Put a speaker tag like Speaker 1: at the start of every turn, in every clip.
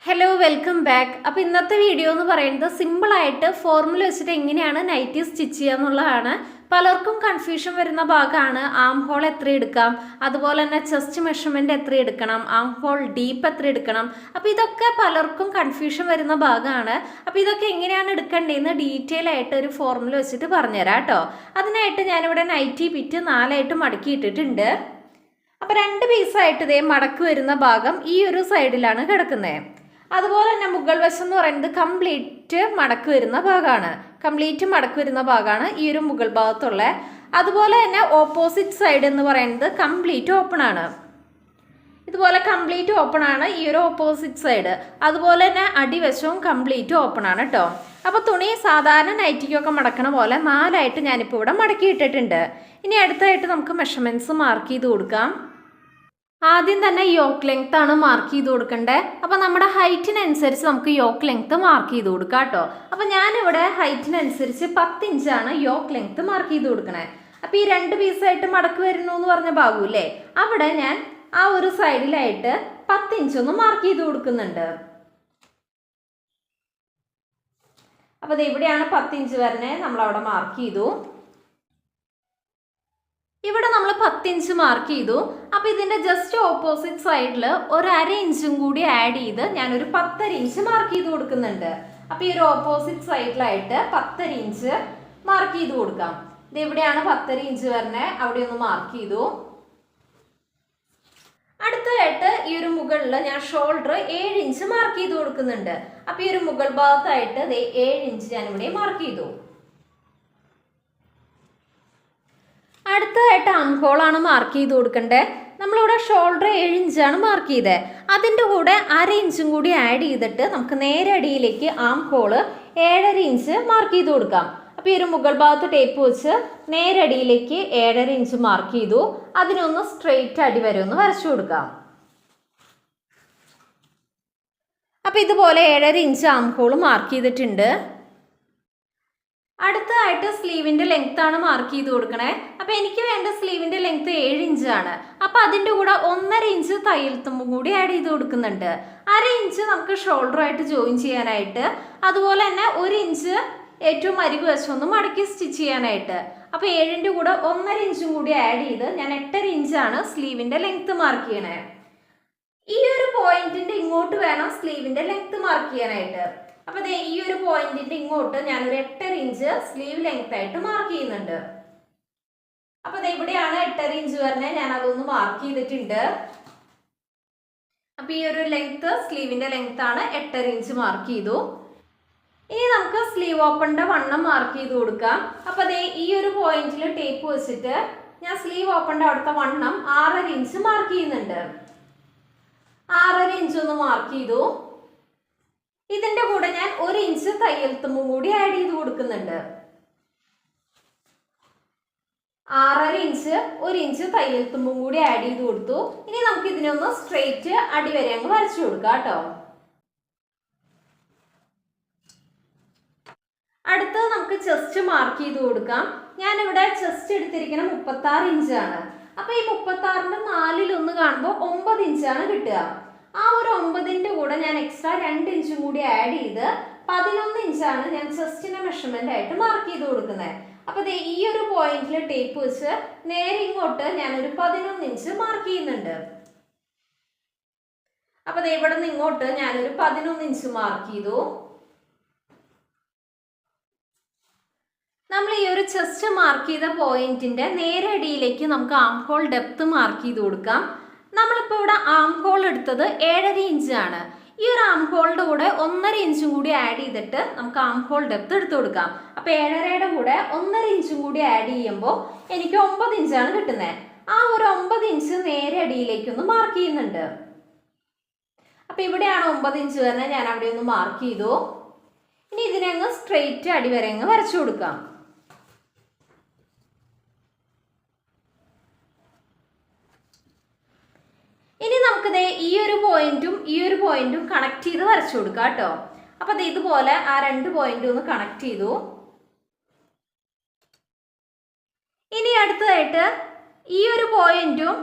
Speaker 1: Hello welcome back. അപ്പോൾ ഇന്നത്തെ video എന്ന് പറയുന്നത് സിമ്പിളായിട്ട് ഫോർമുല വെച്ചിട്ട് എങ്ങനെയാണ് നൈറ്റി സ്റ്റിച്ച് ചെയ്യുക എന്നുള്ളതാണ്. പലർക്കും കൺഫ്യൂഷൻ വരുന്ന ഭാഗമാണ് ആം ഹോൾ എത്ര എടുക്കാം, അതുപോലെ തന്നെ ചെസ്റ്റ് മെഷർമെൻറ്റ് എത്ര എടുക്കണം, ആം ഹോൾ ഡീപ്പ് എത്ര എടുക്കണം. അപ്പോൾ ഇതൊക്കെ പലർക്കും കൺഫ്യൂഷൻ വരുന്ന ഭാഗമാണ്. അപ്പോൾ ഇതൊക്കെ എങ്ങനെയാണ് എടുക്കേണ്ടതെന്ന് ഡീറ്റെയിൽ ആയിട്ട് ഒരു ഫോർമുല വെച്ചിട്ട് പറഞ്ഞുതരാം കേട്ടോ. അതിനായിട്ട് ഞാനിവിടെ നൈറ്റി ബിറ്റ് 4 മടക്കിയിട്ടിട്ടുണ്ട്. അപ്പോൾ 2 പീസായിട്ട് ഇതേ മടക്ക് വരുന്ന ഭാഗം ഈ ഒരു സൈഡിലാണ് കിടക്കുന്നത്. അതുപോലെ തന്നെ മുകൾ വശം എന്ന് പറയുന്നത് കംപ്ലീറ്റ് മടക്ക് വരുന്ന ഭാഗമാണ് ഈ ഒരു മുകൾ ഭാഗത്തുള്ള. അതുപോലെ തന്നെ ഓപ്പോസിറ്റ് സൈഡ് എന്ന് പറയുന്നത് കംപ്ലീറ്റ് ഓപ്പൺ ആണ്. ഇതുപോലെ കംപ്ലീറ്റ് ഓപ്പൺ ആണ് ഈ ഒരു ഓപ്പോസിറ്റ് സൈഡ്. അതുപോലെ തന്നെ അടിവശവും കംപ്ലീറ്റ് ഓപ്പൺ ആണ് കേട്ടോ. അപ്പോൾ തുണി സാധാരണ നൈറ്റിക്കൊക്കെ മടക്കണ പോലെ 4 ഞാനിപ്പോൾ ഇവിടെ മടക്കിയിട്ടിട്ടുണ്ട്. ഇനി അടുത്തായിട്ട് നമുക്ക് മെഷർമെൻറ്റ്സ് മാർക്ക് ചെയ്ത് കൊടുക്കാം. ആദ്യം തന്നെ യോക്ക് ലെങ്ത് ആണ് മാർക്ക് ചെയ്ത് കൊടുക്കേണ്ടത്. അപ്പോൾ നമ്മുടെ ഹൈറ്റിനനുസരിച്ച് നമുക്ക് യോക്ക് ലെങ്ത് മാർക്ക് ചെയ്ത് കൊടുക്കാം കേട്ടോ. അപ്പോൾ ഞാനിവിടെ ഹൈറ്റിനനുസരിച്ച് 10 ഇഞ്ചാണ് യോക്ക് ലെങ്ത് മാർക്ക് ചെയ്ത് കൊടുക്കണേ. അപ്പോൾ ഈ 2 പീസായിട്ട് മടക്ക് വരുന്നു എന്ന് പറഞ്ഞ ഭാഗമില്ലേ, അവിടെ ഞാൻ ആ ഒരു സൈഡിലായിട്ട് 10 ഇഞ്ചൊന്ന് മാർക്ക് ചെയ്ത് കൊടുക്കുന്നുണ്ട്. അപ്പോൾ ഇത് എവിടെയാണ് 10 ഇഞ്ച് വരുന്നത്, നമ്മളവിടെ മാർക്ക് ചെയ്തു. ഇവിടെ നമ്മൾ 10 ഇഞ്ച് മാർക്ക് ചെയ്തു. അപ്പോൾ ഇതിൻ്റെ ജസ്റ്റ് ഓപ്പോസിറ്റ് സൈഡിൽ ഒരു 1/2 ഇഞ്ചും കൂടി ആഡ് ചെയ്ത് ഞാനൊരു 10.5 ഇഞ്ച് മാർക്ക് ചെയ്ത് കൊടുക്കുന്നുണ്ട്. അപ്പോൾ ഈ ഒരു ഓപ്പോസിറ്റ് സൈഡിലായിട്ട് 10.5 ഇഞ്ച് മാർക്ക് ചെയ്ത് കൊടുക്കാം. ഇത് എവിടെയാണ് 10.5 ഇഞ്ച് വരുന്നത്, അവിടെ ഒന്ന് മാർക്ക് ചെയ്തു. അടുത്തതായിട്ട് ഈ ഒരു മുകളിൽ ഞാൻ ഷോൾഡർ 7 ഇഞ്ച് മാർക്ക് ചെയ്ത് കൊടുക്കുന്നുണ്ട്. അപ്പോൾ ഈ ഒരു മുകൾ ഭാഗത്തായിട്ട് 7 ഇഞ്ച് ഞാനിവിടെ മാർക്ക് ചെയ്തു. അടുത്തതായിട്ട് ആം ഹോളാണ് മാർക്ക് ചെയ്ത് കൊടുക്കേണ്ടത്. നമ്മളിവിടെ ഷോൾഡർ 7 ഇഞ്ചാണ് മാർക്ക് ചെയ്തത്. അതിൻ്റെ കൂടെ 1/2 ഇഞ്ചും കൂടി ആഡ് ചെയ്തിട്ട് നമുക്ക് നേരെ അടിയിലേക്ക് ആം ഹോള് 7.5 ഇഞ്ച് മാർക്ക് ചെയ്ത് കൊടുക്കാം. അപ്പോൾ ഈ ഒരു മുകൾ ഭാഗത്ത് ടേപ്പ് വെച്ച് നേരെ അടിയിലേക്ക് 7.5 ഇഞ്ച് മാർക്ക് ചെയ്തു. അതിനൊന്ന് സ്ട്രെയിറ്റ് അടി വരെ ഒന്ന് വരച്ചു കൊടുക്കാം. അപ്പോൾ ഇതുപോലെ 7.5 ഇഞ്ച് ആം ഹോള് മാർക്ക് ചെയ്തിട്ടുണ്ട്. അടുത്തതായിട്ട് സ്ലീവിൻ്റെ ലെങ്ത് ആണ് മാർക്ക് ചെയ്ത് കൊടുക്കണേ. അപ്പോൾ എനിക്ക് വേണ്ട സ്ലീവിൻ്റെ ലെങ്ത് 7 ഇഞ്ചാണ്. അപ്പോൾ അതിൻ്റെ കൂടെ 1.5 ഇഞ്ച് തയ്യൽ തുമ്പും കൂടി ആഡ് ചെയ്ത് കൊടുക്കുന്നുണ്ട്. 1/2 ഇഞ്ച് നമുക്ക് ഷോൾഡറായിട്ട് ജോയിൻ ചെയ്യാനായിട്ട്, അതുപോലെ തന്നെ 1 ഇഞ്ച് ഏറ്റവും അരികു വശം ഒന്ന് മടക്കി സ്റ്റിച്ച് ചെയ്യാനായിട്ട്. അപ്പോൾ 7ൻ്റെ കൂടെ 1.5 ഇഞ്ചും കൂടി ആഡ് ചെയ്ത് ഞാൻ 8.5 ഇഞ്ചാണ് സ്ലീവിൻ്റെ ലെങ്ത് മാർക്ക് ചെയ്യണേ. ഈ ഒരു പോയിന്റിൻ്റെ ഇങ്ങോട്ട് വേണം സ്ലീവിൻ്റെ ലെങ്ത് മാർക്ക് ചെയ്യാനായിട്ട്. അപ്പോൾ ഈ ഒരു പോയിന്റിന്റെ ഇങ്ങോട്ട് ഞാനൊരു 8.5 ഇഞ്ച് സ്ലീവ് ലെങ്ത് ആയിട്ട് മാർക്ക് ചെയ്യുന്നുണ്ട്. അപ്പോൾ ഇവിടെയാണ് 8.5 ഇഞ്ച് വരുന്നത്, ഞാൻ അതൊന്ന് മാർക്ക് ചെയ്തിട്ടുണ്ട്. അപ്പോൾ ഈ ഒരു ലെങ്ത് സ്ലീവിന്റെ ലെങ്ത് ആണ്, 8.5 ഇഞ്ച് മാർക്ക് ചെയ്തു. ഇനി നമുക്ക് സ്ലീവ് ഓപ്പണിന്റെ വണ്ണം മാർക്ക് ചെയ്ത് കൊടുക്കാം. അപ്പോൾ ഈ ഒരു പോയിന്റിൽ ടേപ്പ് വെച്ചിട്ട് ഞാൻ സ്ലീവ് ഓപ്പണിന്റെ അവിടുത്തെ വണ്ണം 6.5 ഇഞ്ച് മാർക്ക് ചെയ്യുന്നുണ്ട്. 6.5 ഇഞ്ച് ഒന്ന് മാർക്ക് ചെയ്തു. ഇതിൻ്റെ കൂടെ ഞാൻ 1 ഇഞ്ച് തയ്യൽ തുമ്പും കൂടി ആഡ് ചെയ്ത് കൊടുക്കുന്നുണ്ട്. 6.5 ഇഞ്ച് 1 ഇഞ്ച് തയ്യൽ തുമ്പും കൂടി ആഡ് ചെയ്ത് കൊടുത്തു. ഇനി നമുക്ക് ഇതിനൊന്ന് സ്ട്രെയിറ്റ് അടി വരെ അങ്ങ് വരച്ചു കൊടുക്കാം കേട്ടോ. അടുത്തത് നമുക്ക് ചെസ്റ്റ് മാർക്ക് ചെയ്ത് കൊടുക്കാം. ഞാനിവിടെ ചെസ്റ്റ് എടുത്തിരിക്കുന്ന 36 ഇഞ്ചാണ്. അപ്പോൾ ഈ 36ന്റെ 4/1 കാണുമ്പോൾ 9 ഇഞ്ചാണ് കിട്ടുക. ആ ഒരു 9ൻ്റെ കൂടെ ഞാൻ എക്സ്ട്രാ 2 ഇഞ്ചും കൂടി ആഡ് ചെയ്ത് 11 ഇഞ്ചാണ് ഞാൻ ചെസ്റ്റിന്റെ മെഷർമെന്റ് ആയിട്ട് മാർക്ക് ചെയ്ത് കൊടുക്കുന്നത്. അപ്പോൾ ഈ ഒരു പോയിന്റിൽ ടേപ്പ് വെച്ച് നേരെ ഇങ്ങോട്ട് ഞാനൊരു 11 ഇഞ്ച് മാർക്ക് ചെയ്യുന്നുണ്ട്. അപ്പോൾ ഇവിടെ നിന്ന് ഇങ്ങോട്ട് ഞാനൊരു 11 ഇഞ്ച് മാർക്ക് ചെയ്തു. നമ്മൾ ഈ ഒരു ചെസ്റ്റ് മാർക്ക് ചെയ്ത പോയിന്റിന്റെ നേരെ അടിയിലേക്ക് നമുക്ക് ആം ഹോൾ ഡെപ്ത് മാർക്ക് ചെയ്ത് കൊടുക്കാം. നമ്മളിപ്പോൾ ഇവിടെ ആം ഹോൾ എടുത്തത് 7.5 ഇഞ്ചാണ്. ഈ ഒരു ആം ഹോളിൻ്റെ കൂടെ 1.5 ഇഞ്ചും കൂടി ആഡ് ചെയ്തിട്ട് നമുക്ക് ആം ഹോൾ ഡെപ്ത് എടുത്ത് കൊടുക്കാം. അപ്പോൾ 7.5യുടെ കൂടെ 1.5 ഇഞ്ചും കൂടി ആഡ് ചെയ്യുമ്പോൾ എനിക്ക് 9 ഇഞ്ചാണ് കിട്ടുന്നത്. ആ ഒരു 9 ഇഞ്ച് നേരെ അടിയിലേക്ക് ഒന്ന് മാർക്ക് ചെയ്യുന്നുണ്ട്. അപ്പോൾ ഇവിടെയാണ് 9 ഇഞ്ച് വരുന്നത്, ഞാൻ അവിടെ ഒന്ന് മാർക്ക് ചെയ്തു. ഇനി ഇതിനെ അങ്ങ് സ്ട്രെയിറ്റ് അടി വരെ അങ്ങ് വരച്ചു കൊടുക്കാം. ഇനി നമുക്ക് ഈ ഒരു പോയിന്റും കണക്ട് ചെയ്ത് വരച്ചു കൊടുക്കാം കേട്ടോ. അപ്പോൾ ഇതുപോലെ ആ 2 പോയിന്റും ഒന്ന് കണക്ട് ചെയ്തു. ഇനി അടുത്തതായിട്ട് ഈ ഒരു പോയിന്റും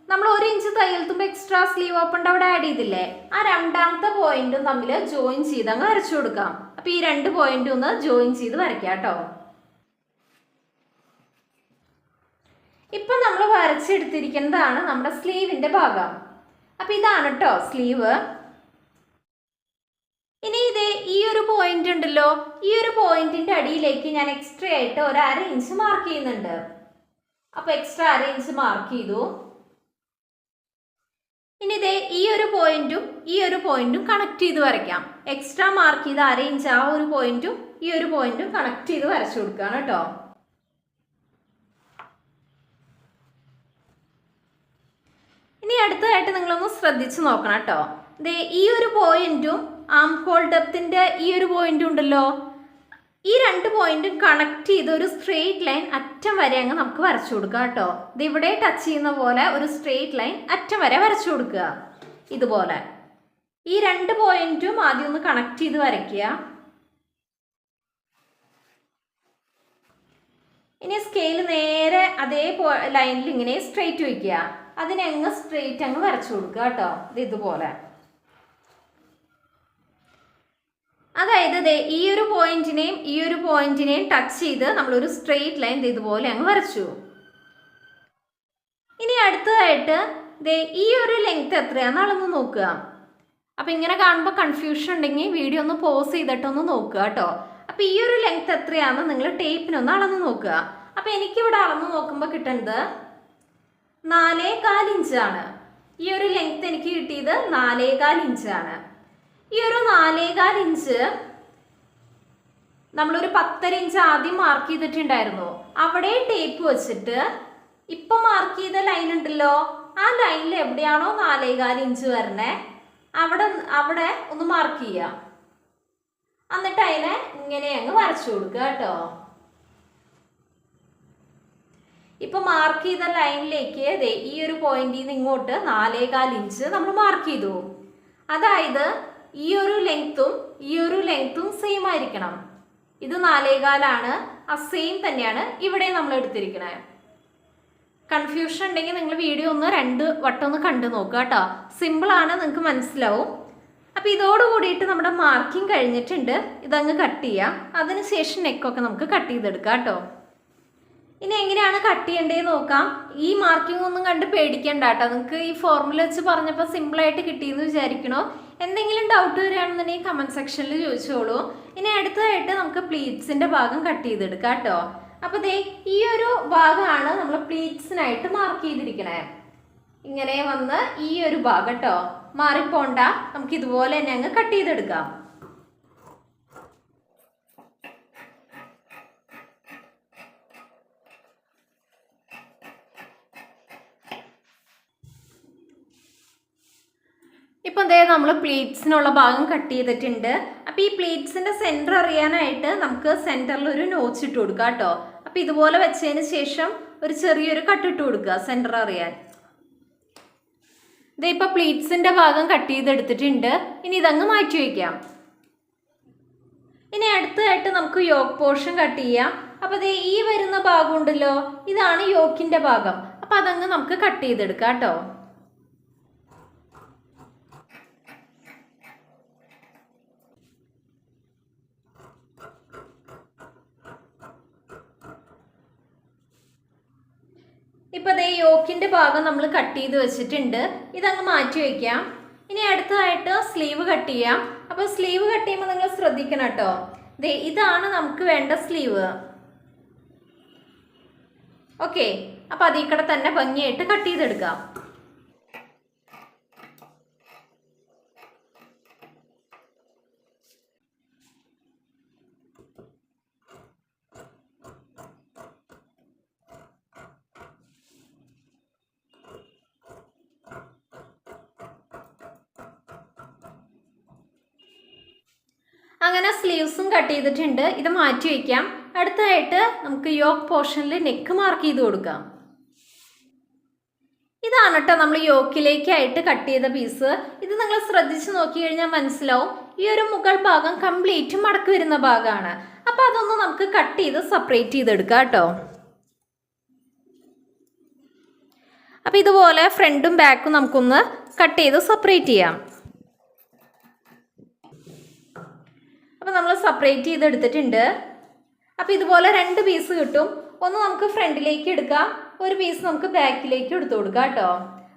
Speaker 1: നമ്മൾ 1 ഇഞ്ച് തയ്യൽ തുമ്പ് എക്സ്ട്രാ സ്ലീവ് ഓപ്പണിൻ്റെ അവിടെ ആഡ് ചെയ്തില്ലേ, ആ രണ്ടാമത്തെ പോയിന്റും തമ്മിൽ ജോയിൻ ചെയ്ത് അങ്ങ് വരച്ചു കൊടുക്കാം. അപ്പോൾ ഈ 2 പോയിന്റും ഒന്ന് ജോയിൻ ചെയ്ത് വരയ്ക്കാം കേട്ടോ. ഇപ്പം നമ്മൾ വരച്ചെടുത്തിരിക്കുന്നതാണ് നമ്മുടെ സ്ലീവിൻ്റെ ഭാഗം. അപ്പോൾ ഇതാണ് കേട്ടോ സ്ലീവ്. ഇനി ഇതേ ഈ ഒരു പോയിന്റ് ഉണ്ടല്ലോ, ഈ ഒരു പോയിന്റിൻ്റെ അടിയിലേക്ക് ഞാൻ എക്സ്ട്രാ ആയിട്ട് 1/2 ഇഞ്ച് മാർക്ക് ചെയ്യുന്നുണ്ട്. അപ്പോൾ എക്സ്ട്രാ 1/2 ഇഞ്ച് മാർക്ക് ചെയ്തു. ഇനി ഇതേ ഈ ഒരു പോയിന്റും കണക്ട് ചെയ്ത് വരയ്ക്കാം. എക്സ്ട്രാ മാർക്ക് ചെയ്ത് 1/2 ഇഞ്ച് ആ ഒരു പോയിന്റും ഈ ഒരു പോയിന്റും കണക്ട് ചെയ്ത് വരച്ചു കൊടുക്കുകയാണ് കേട്ടോ. ഇനി അടുത്തതായിട്ട് നിങ്ങളൊന്ന് ശ്രദ്ധിച്ച് നോക്കണം കേട്ടോ. ദേ ഈ ഒരു പോയിന്റും ആം ഹോൾ ഡെപ്തിൻ്റെ ഈ ഒരു പോയിന്റും ഉണ്ടല്ലോ, ഈ 2 പോയിന്റും കണക്ട് ചെയ്ത് ഒരു സ്ട്രെയിറ്റ് ലൈൻ അറ്റം വരെ അങ്ങ് നമുക്ക് വരച്ചു കൊടുക്കുക കേട്ടോ. ഇത് ഇവിടെ ടച്ച് ചെയ്യുന്ന പോലെ ഒരു സ്ട്രെയിറ്റ് ലൈൻ അറ്റം വരെ വരച്ചു കൊടുക്കുക. ഇതുപോലെ ഈ 2 പോയിന്റും ആദ്യം ഒന്ന് കണക്ട് ചെയ്ത് വരയ്ക്കുക. ഇനി സ്കെയിൽ നേരെ അതേ ലൈനിൽ ഇങ്ങനെ സ്ട്രെയിറ്റ് വയ്ക്കുക. അതിനങ്ങ് സ്ട്രെയിറ്റ് അങ്ങ് വരച്ചു കൊടുക്കുക കേട്ടോ. ഇതുപോലെ, അതായത് ഈ ഒരു പോയിന്റിനെയും ടച്ച് ചെയ്ത് നമ്മളൊരു സ്ട്രെയിറ്റ് ലൈൻ ഇതുപോലെ അങ്ങ് വരച്ചു. ഇനി അടുത്തതായിട്ട് ഈ ഒരു ലെങ്ത് എത്രയാണെന്ന് അളന്ന് നോക്കുക. അപ്പം ഇങ്ങനെ കാണുമ്പോൾ കൺഫ്യൂഷൻ ഉണ്ടെങ്കിൽ വീഡിയോ ഒന്ന് പോസ് ചെയ്തിട്ടൊന്ന് നോക്കുക കേട്ടോ. അപ്പം ഈ ഒരു ലെങ്ത് എത്രയാണെന്ന് നിങ്ങൾ ടേപ്പിനൊന്ന് അളന്ന് നോക്കുക. അപ്പം എനിക്കിവിടെ അളന്ന് നോക്കുമ്പോൾ കിട്ടുന്നത് 4.25 ഇഞ്ചാണ്. ഈ ഒരു ലെങ്ത് എനിക്ക് കിട്ടിയത് 4.25 ഇഞ്ചാണ്. ഈ ഒരു 4.25 ഇഞ്ച് നമ്മളൊരു 10.5 ഇഞ്ച് ആദ്യം മാർക്ക് ചെയ്തിട്ടുണ്ടായിരുന്നു. അവിടെ ടേപ്പ് വെച്ചിട്ട് ഇപ്പം മാർക്ക് ചെയ്ത ലൈൻ ഉണ്ടല്ലോ, ആ ലൈനിൽ എവിടെയാണോ 4.25 ഇഞ്ച് വരണേ അവിടെ ഒന്ന് മാർക്ക് ചെയ്യുക. എന്നിട്ട് അതിനെ ഇങ്ങനെ അങ്ങ് വരച്ചു കൊടുക്കുക കേട്ടോ. ഇപ്പം മാർക്ക് ചെയ്ത ലൈനിലേക്ക് ഈ ഒരു പോയിന്റിൽ നിന്ന് ഇങ്ങോട്ട് 4.25 ഇഞ്ച് നമ്മൾ മാർക്ക് ചെയ്തു. അതായത് ഈ ഒരു ലെങ്ത്തും സെയിം ആയിരിക്കണം. ഇത് 4.25 ആണ്, ആ സെയിം തന്നെയാണ് ഇവിടെ നമ്മൾ എടുത്തിരിക്കണേ. കൺഫ്യൂഷൻ ഉണ്ടെങ്കിൽ നിങ്ങൾ വീഡിയോ ഒന്ന് 2 വട്ടം ഒന്ന് കണ്ടു നോക്കുക കേട്ടോ. സിമ്പിളാണ്, നിങ്ങൾക്ക് മനസ്സിലാവും. അപ്പോൾ ഇതോട് കൂടിയിട്ട് നമ്മുടെ മാർക്കിംഗ് കഴിഞ്ഞിട്ടുണ്ട്. ഇതങ്ങ് കട്ട് ചെയ്യാം. അതിനുശേഷം നെക്കൊക്കെ നമുക്ക് കട്ട് ചെയ്തെടുക്കാം കേട്ടോ. ഇനി എങ്ങനെയാണ് കട്ട് ചെയ്യേണ്ടതെന്ന് നോക്കാം. ഈ മാർക്കിംഗ് ഒന്നും കണ്ട് പേടിക്കണ്ട കേട്ടോ. നിങ്ങൾക്ക് ഈ ഫോർമുല വെച്ച് പറഞ്ഞപ്പോൾ സിമ്പിളായിട്ട് കിട്ടിയെന്ന് വിചാരിക്കണോ. എന്തെങ്കിലും ഡൗട്ട് വരികയാണെന്നുണ്ടെങ്കിൽ കമൻറ്റ് സെക്ഷനിൽ ചോദിച്ചോളൂ. ഇനി അടുത്തതായിട്ട് നമുക്ക് പ്ലീറ്റ്സിൻ്റെ ഭാഗം കട്ട് ചെയ്തെടുക്കാം കേട്ടോ. അപ്പോൾ ഈ ഒരു ഭാഗമാണ് നമ്മൾ പ്ലീറ്റ്സിനായിട്ട് മാർക്ക് ചെയ്തിരിക്കണേ. ഇങ്ങനെ വന്ന് ഈ ഒരു ഭാഗം കേട്ടോ, മാറിപ്പോണ്ട. നമുക്ക് ഇതുപോലെ തന്നെ അങ്ങ് കട്ട് ചെയ്തെടുക്കാം. ഇപ്പം നമ്മൾ പ്ലീറ്റ്സിനുള്ള ഭാഗം കട്ട് ചെയ്തിട്ടുണ്ട്. അപ്പോൾ ഈ പ്ലീറ്റ്സിൻ്റെ സെൻറ്റർ അറിയാനായിട്ട് നമുക്ക് സെൻറ്ററിൽ ഒരു നോച്ച് ഇട്ട് കൊടുക്കുക കേട്ടോ. അപ്പോൾ ഇതുപോലെ വെച്ചതിന് ശേഷം ഒരു ചെറിയൊരു കട്ട് ഇട്ട് കൊടുക്കുക സെൻറ്റർ അറിയാൻ. ഇപ്പോൾ പ്ലീറ്റ്സിൻ്റെ ഭാഗം കട്ട് ചെയ്തെടുത്തിട്ടുണ്ട്. ഇനി ഇതങ്ങ് മാറ്റി വയ്ക്കാം. ഇനി അടുത്തതായിട്ട് നമുക്ക് യോക്ക് പോർഷൻ കട്ട് ചെയ്യാം. അപ്പോൾ ഈ വരുന്ന ഭാഗം ഉണ്ടല്ലോ, ഇതാണ് യോക്കിൻ്റെ ഭാഗം. അപ്പോൾ അതങ്ങ് നമുക്ക് കട്ട് ചെയ്തെടുക്കാം കേട്ടോ. ഇപ്പോൾ യോക്കിൻ്റെ ഭാഗം നമ്മൾ കട്ട് ചെയ്ത് വെച്ചിട്ടുണ്ട്. ഇതങ്ങ് മാറ്റി വയ്ക്കാം. ഇനി അടുത്തതായിട്ട് സ്ലീവ് കട്ട് ചെയ്യാം. അപ്പോൾ സ്ലീവ് കട്ട് ചെയ്യുമ്പോൾ നിങ്ങൾ ശ്രദ്ധിക്കണം കേട്ടോ. ഇതാണ് നമുക്ക് വേണ്ട സ്ലീവ്. ഓക്കെ, അപ്പോൾ അതിൽ കൂടെ തന്നെ ഭംഗിയായിട്ട് കട്ട് ചെയ്തെടുക്കാം. അങ്ങനെ സ്ലീവ്സും കട്ട് ചെയ്തിട്ടുണ്ട്. ഇത് മാറ്റി വയ്ക്കാം. അടുത്തതായിട്ട് നമുക്ക് യോക്ക് പോർഷനിൽ നെക്ക് മാർക്ക് ചെയ്ത് കൊടുക്കാം. ഇതാണ് കേട്ടോ നമ്മൾ യോക്കിലേക്കായിട്ട് കട്ട് ചെയ്ത പീസ്. ഇത് നിങ്ങൾ ശ്രദ്ധിച്ച് നോക്കി കഴിഞ്ഞാൽ മനസ്സിലാവും. ഈ ഒരു മുകൾ ഭാഗം കംപ്ലീറ്റ് മടക്ക് വരുന്ന ഭാഗമാണ്. അപ്പോൾ അതൊന്ന് നമുക്ക് കട്ട് ചെയ്ത് സെപ്പറേറ്റ് ചെയ്തെടുക്കാം കേട്ടോ. അപ്പോൾ ഇതുപോലെ ഫ്രണ്ടും ബാക്കും നമുക്കൊന്ന് കട്ട് ചെയ്ത് സെപ്പറേറ്റ് ചെയ്യാം. അപ്പോൾ നമ്മൾ സെപ്പറേറ്റ് ചെയ്തെടുത്തിട്ടുണ്ട്. അപ്പോൾ ഇതുപോലെ 2 പീസ് കിട്ടും. ഒന്ന് നമുക്ക് ഫ്രണ്ടിലേക്ക് എടുക്കാം, ഒരു പീസ് നമുക്ക് ബാക്കിലേക്ക് എടുത്തു കൊടുക്കാം കേട്ടോ.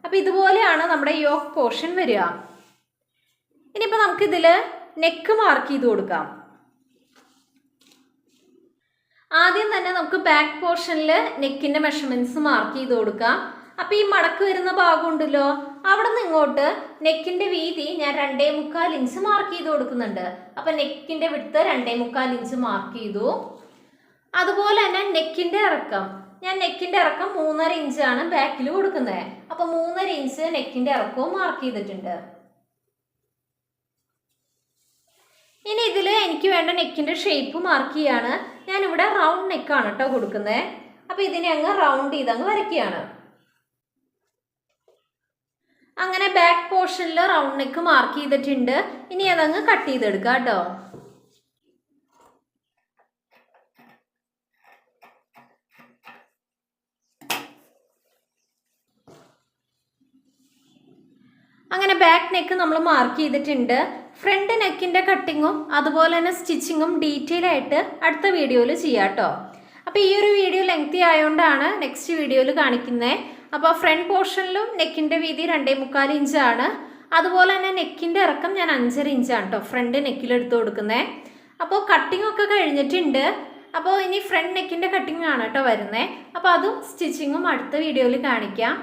Speaker 1: അപ്പോൾ ഇതുപോലെയാണ് നമ്മുടെ യോക്ക് പോർഷൻ വരിക. ഇനിയിപ്പോൾ നമുക്കിതിൽ നെക്ക് മാർക്ക് ചെയ്ത് കൊടുക്കാം. ആദ്യം തന്നെ നമുക്ക് ബാക്ക് പോർഷനിൽ നെക്കിൻ്റെ മെഷർമെൻറ്റ്സ് മാർക്ക് ചെയ്ത് കൊടുക്കാം. അപ്പോൾ ഈ മടക്ക് വരുന്ന ഭാഗം ഉണ്ടല്ലോ, അവിടെ നിന്ന് ഇങ്ങോട്ട് നെക്കിൻ്റെ വീതി ഞാൻ 2.25 ഇഞ്ച് മാർക്ക് ചെയ്ത് കൊടുക്കുന്നുണ്ട്. അപ്പോൾ നെക്കിൻ്റെ വിഡ്ത്ത് 2.25 ഇഞ്ച് മാർക്ക് ചെയ്തു. അതുപോലെ തന്നെ നെക്കിൻ്റെ ഇറക്കം, ഞാൻ നെക്കിൻ്റെ ഇറക്കം 3.5 ഇഞ്ചാണ് ബാക്കിൽ കൊടുക്കുന്നത്. അപ്പോൾ 3.5 ഇഞ്ച് നെക്കിൻ്റെ ഇറക്കവും മാർക്ക് ചെയ്തിട്ടുണ്ട്. ഇനി ഇതിൽ എനിക്ക് വേണ്ട നെക്കിൻ്റെ ഷേപ്പ് മാർക്ക് ചെയ്യാണ്. ഞാനിവിടെ റൗണ്ട് നെക്കാണ് കേട്ടോ കൊടുക്കുന്നത്. അപ്പോൾ ഇതിനെ അങ്ങ് റൗണ്ട് ചെയ്ത് അങ്ങ് വരയ്ക്കുകയാണ്. അങ്ങനെ ബാക്ക് പോർഷനിൽ റൗണ്ട് നെക്ക് മാർക്ക് ചെയ്തിട്ടുണ്ട്. ഇനി അതങ്ങ് കട്ട് ചെയ്തെടുക്കാം കേട്ടോ. അങ്ങനെ ബാക്ക് നെക്ക് നമ്മൾ മാർക്ക് ചെയ്തിട്ടുണ്ട്. ഫ്രണ്ട് നെക്കിൻ്റെ കട്ടിങ്ങും അതുപോലെ തന്നെ സ്റ്റിച്ചിങ്ങും ഡീറ്റെയിൽ ആയിട്ട് അടുത്ത വീഡിയോയിൽ ചെയ്യാം കേട്ടോ. അപ്പോൾ ഈ ഒരു വീഡിയോ ലെങ്തി ആയതുകൊണ്ടാണ് നെക്സ്റ്റ് വീഡിയോയിൽ കാണിക്കുന്നത്. അപ്പോൾ ഫ്രണ്ട് പോർഷനിലും നെക്കിൻ്റെ വീതി 2.25 ഇഞ്ചാണ്. അതുപോലെ തന്നെ നെക്കിൻ്റെ ഇറക്കം ഞാൻ 5.5 ഇഞ്ചാണ് കേട്ടോ ഫ്രണ്ട് നെക്കിലെടുത്ത് കൊടുക്കുന്നത്. അപ്പോൾ കട്ടിംഗ് ഒക്കെ കഴിഞ്ഞിട്ടുണ്ട്. അപ്പോൾ ഇനി ഫ്രണ്ട് നെക്കിൻ്റെ കട്ടിംഗ് ആണ് കേട്ടോ വരുന്നത്. അപ്പോൾ അതും സ്റ്റിച്ചിങ്ങും അടുത്ത വീഡിയോയിൽ കാണിക്കാം.